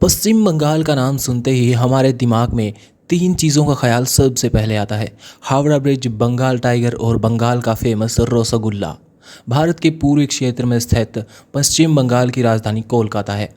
पश्चिम बंगाल का नाम सुनते ही हमारे दिमाग में तीन चीज़ों का ख्याल सबसे पहले आता है। हावड़ा ब्रिज, बंगाल टाइगर और बंगाल का फेमस रसगुल्ला। भारत के पूर्वी क्षेत्र में स्थित पश्चिम बंगाल की राजधानी कोलकाता है,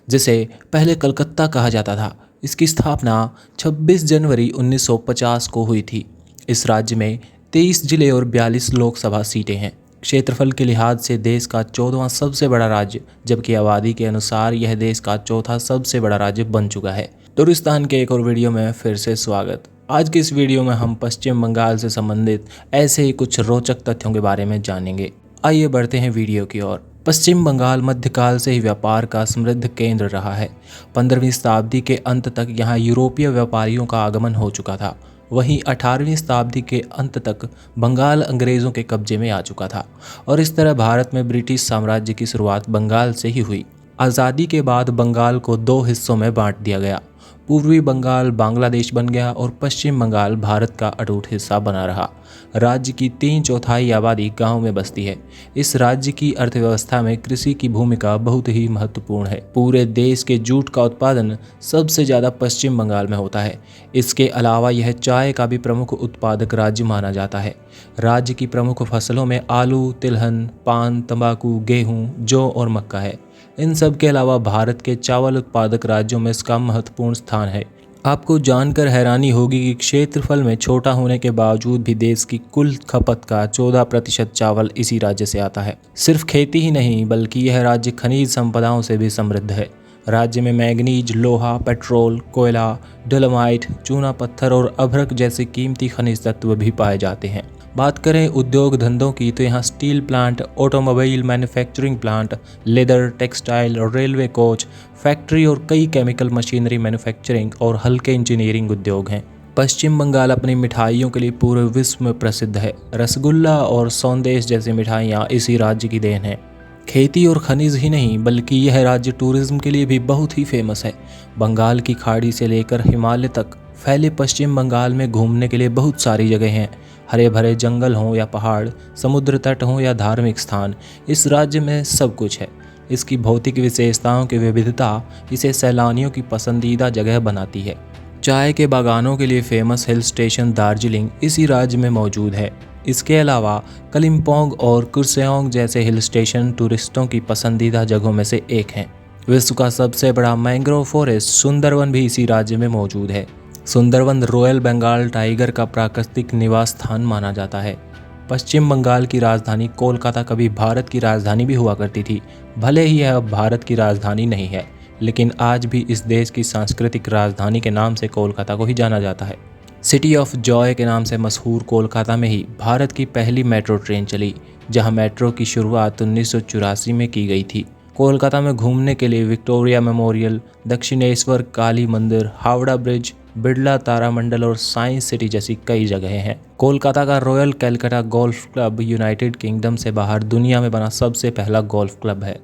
जिसे पहले कलकत्ता कहा जाता था। इसकी स्थापना 26 जनवरी 1950 को हुई थी। इस राज्य में 23 जिले और 42 लोकसभा सीटें हैं। क्षेत्रफल के लिहाज से देश का 14वां सबसे बड़ा राज्य, जबकि आबादी के अनुसार यह देश का चौथा सबसे बड़ा राज्य बन चुका है। टूरिस्तान के एक और वीडियो में फिर से स्वागत। आज की इस वीडियो में हम पश्चिम बंगाल से संबंधित ऐसे ही कुछ रोचक तथ्यों के बारे में जानेंगे। आइए बढ़ते हैं वीडियो की ओर। पश्चिम बंगाल मध्यकाल से ही व्यापार का समृद्ध केंद्र रहा है। 15वीं शताब्दी के अंत तक यहाँ यूरोपीय व्यापारियों का आगमन हो चुका था। वहीं 18वीं शताब्दी के अंत तक बंगाल अंग्रेज़ों के कब्जे में आ चुका था और इस तरह भारत में ब्रिटिश साम्राज्य की शुरुआत बंगाल से ही हुई। आज़ादी के बाद बंगाल को दो हिस्सों में बांट दिया गया। पूर्वी बंगाल बांग्लादेश बन गया और पश्चिम बंगाल भारत का अटूट हिस्सा बना रहा। राज्य की 3/4 आबादी गांव में बसती है। इस राज्य की अर्थव्यवस्था में कृषि की भूमिका बहुत ही महत्वपूर्ण है। पूरे देश के जूट का उत्पादन सबसे ज़्यादा पश्चिम बंगाल में होता है। इसके अलावा यह चाय का भी प्रमुख उत्पादक राज्य माना जाता है। राज्य की प्रमुख फसलों में आलू, तिलहन, पान, तंबाकू, गेहूँ, जौ और मक्का है। इन सब के अलावा भारत के चावल उत्पादक राज्यों में इसका महत्वपूर्ण स्थान है। आपको जानकर हैरानी होगी कि क्षेत्रफल में छोटा होने के बावजूद भी देश की कुल खपत का 14% चावल इसी राज्य से आता है। सिर्फ खेती ही नहीं, बल्कि यह राज्य खनिज संपदाओं से भी समृद्ध है। राज्य में मैंगनीज, लोहा, पेट्रोल, कोयला, डोलोमाइट, चूना पत्थर और अभ्रक जैसे कीमती खनिज तत्व भी पाए जाते हैं। बात करें उद्योग धंधों की तो यहाँ steel plant, automobile manufacturing plant, leather, textile और रेलवे कोच फैक्ट्री और कई केमिकल मशीनरी मैन्युफैक्चरिंग और हल्के इंजीनियरिंग उद्योग हैं। पश्चिम बंगाल अपनी मिठाइयों के लिए पूरे विश्व में प्रसिद्ध है। रसगुल्ला और सौंदेश जैसी मिठाइयाँ इसी राज्य की देन हैं। खेती और खनिज ही नहीं, बल्कि यह राज्य टूरिज्म के लिए भी बहुत ही फेमस है। बंगाल की खाड़ी से लेकर हिमालय तक फैले पश्चिम बंगाल में घूमने के लिए बहुत सारी जगह हैं। हरे भरे जंगल हों या पहाड़, समुद्र तट हों या धार्मिक स्थान, इस राज्य में सब कुछ है। इसकी भौतिक विशेषताओं की विविधता इसे सैलानियों की पसंदीदा जगह बनाती है। चाय के बागानों के लिए फेमस हिल स्टेशन दार्जिलिंग इसी राज्य में मौजूद है। इसके अलावा कलिम्पोंग और कुर्सेओंग जैसे हिल स्टेशन टूरिस्टों की पसंदीदा जगहों में से एक हैं। विश्व का सबसे बड़ा मैंग्रोव फॉरेस्ट सुंदरवन भी इसी राज्य में मौजूद है। सुंदरवन रॉयल बंगाल टाइगर का प्राकृतिक निवास स्थान माना जाता है। पश्चिम बंगाल की राजधानी कोलकाता कभी भारत की राजधानी भी हुआ करती थी। भले ही यह अब भारत की राजधानी नहीं है, लेकिन आज भी इस देश की सांस्कृतिक राजधानी के नाम से कोलकाता को ही जाना जाता है। सिटी ऑफ जॉय के नाम से मशहूर कोलकाता में ही भारत की पहली मेट्रो ट्रेन चली, जहां मेट्रो की शुरुआत 1984 में की गई थी। कोलकाता में घूमने के लिए विक्टोरिया मेमोरियल, दक्षिणेश्वर काली मंदिर, हावड़ा ब्रिज, बिड़ला तारामंडल और साइंस सिटी जैसी कई जगहें हैं। कोलकाता का royal Calcutta golf club United kingdom से बाहर दुनिया में बना सबसे पहला गोल्फ क्लब है।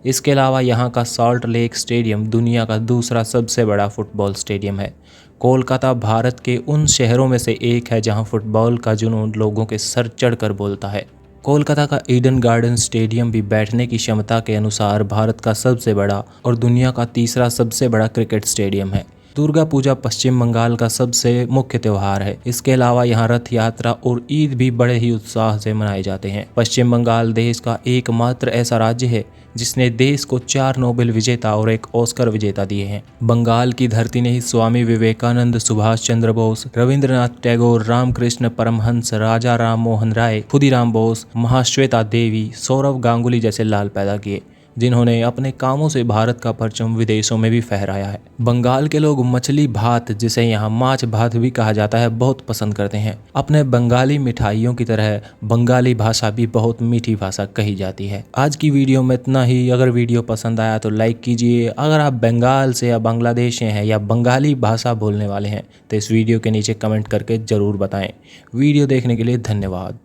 इसके अलावा यहाँ का सॉल्ट लेक स्टेडियम दुनिया का दूसरा सबसे बड़ा फुटबॉल स्टेडियम है। कोलकाता भारत के उन शहरों में से एक है जहाँ फुटबॉल का जुनून लोगों के सर चढ़कर बोलता है। कोलकाता का ईडन गार्डन स्टेडियम भी बैठने की क्षमता के अनुसार भारत का सबसे बड़ा और दुनिया का तीसरा सबसे बड़ा क्रिकेट स्टेडियम है। दुर्गा पूजा पश्चिम बंगाल का सबसे मुख्य त्यौहार है। इसके अलावा यहाँ रथ यात्रा और ईद भी बड़े ही उत्साह से मनाए जाते हैं। पश्चिम बंगाल देश का एकमात्र ऐसा राज्य है जिसने देश को 4 नोबेल विजेता और 1 ऑस्कर विजेता दिए हैं। बंगाल की धरती ने ही स्वामी विवेकानंद, सुभाष चंद्र बोस, रविंद्रनाथ टैगोर, रामकृष्ण परमहंस, राजा राम मोहन राय, खुदीराम बोस, महाश्वेता देवी, सौरव गांगुली जैसे लाल पैदा किए, जिन्होंने अपने कामों से भारत का परचम विदेशों में भी फहराया है। बंगाल के लोग मछली भात, जिसे यहाँ माछ भात भी कहा जाता है, बहुत पसंद करते हैं। अपने बंगाली मिठाइयों की तरह बंगाली भाषा भी बहुत मीठी भाषा कही जाती है। आज की वीडियो में इतना ही। अगर वीडियो पसंद आया तो लाइक कीजिए। अगर आप बंगाल से या बांग्लादेश से हैं या बंगाली भाषा बोलने वाले हैं तो इस वीडियो के नीचे कमेंट करके ज़रूर बताएं। वीडियो देखने के लिए धन्यवाद।